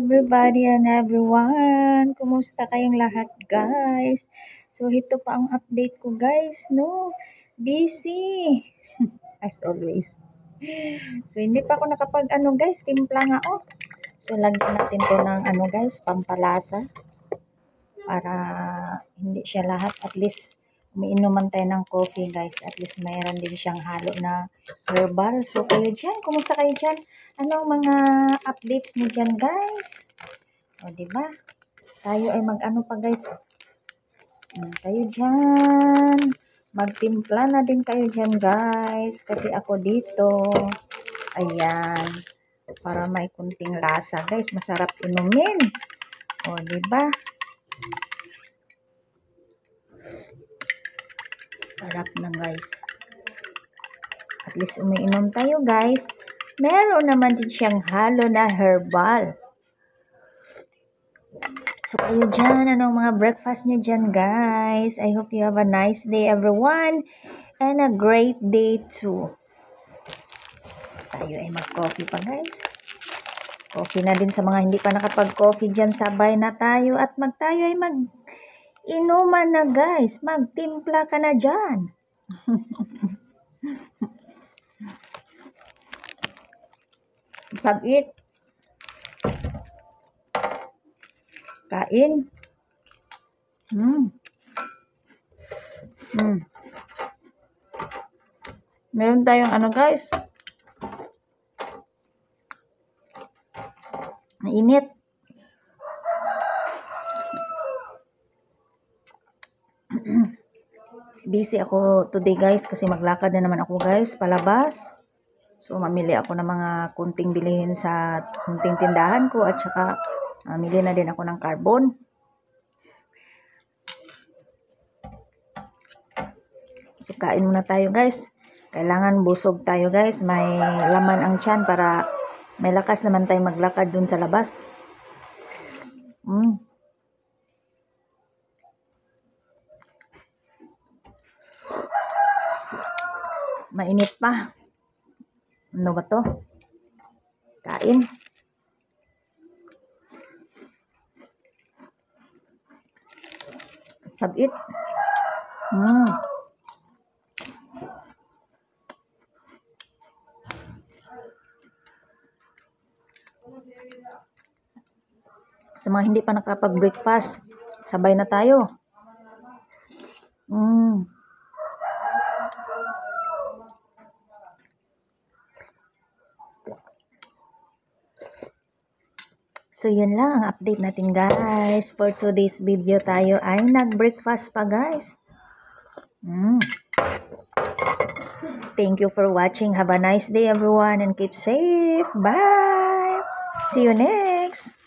everybody and everyone. Kumusta kayong lahat, guys? So, ito pa ang update ko, guys, no? Busy. As always. So, hindi pa ako guys. Timpla nga, oh. So, lagyan natin to ng, guys, pampalasa. Para hindi siya lahat. At least, umiinuman tayo ng coffee, guys. At least, mayroon din siyang halo na herbal. So, kayo dyan, kumusta kayo dyan? Anong mga updates niyo dyan, guys? O, diba? Tayo ay mag-ano pa, guys. Kayo dyan. Magtimpla na din kayo dyan, guys. Kasi ako dito. Ayan. Para may kunting lasa, guys. Masarap inumin. O, diba? Sarap na, guys. At least umiinom tayo, guys. Meron naman din siyang halo na herbal. So, kayo dyan, anong mga breakfast nyo dyan, guys? I hope you have a nice day, everyone. And a great day, too. Tayo ay mag-coffee pa, guys. Coffee na din sa mga hindi pa nakapag-coffee dyan. Sabay na tayo at tayo ay mag-inuman na, guys. Magtimpla ka na dyan. Pag-eat. Kain. Meron tayong guys. Mainit. Busy ako today, guys, kasi maglakad na naman ako, guys, palabas. So, mamili ako ng mga kunting bilihin sa kunting tindahan ko at saka mamili na din ako ng carbon. So, kain muna tayo, guys. Kailangan busog tayo, guys. May laman ang tiyan para may lakas naman tayo maglakad dun sa labas. Mainit pa. Ano ba to? Kain. Sabit. Sa mga hindi pa nakapag-breakfast, sabay na tayo. So, yun lang ang update natin, guys. For today's video, tayo ay nag-breakfast pa, guys. Thank you for watching. Have a nice day, everyone, and keep safe. Bye! See you next!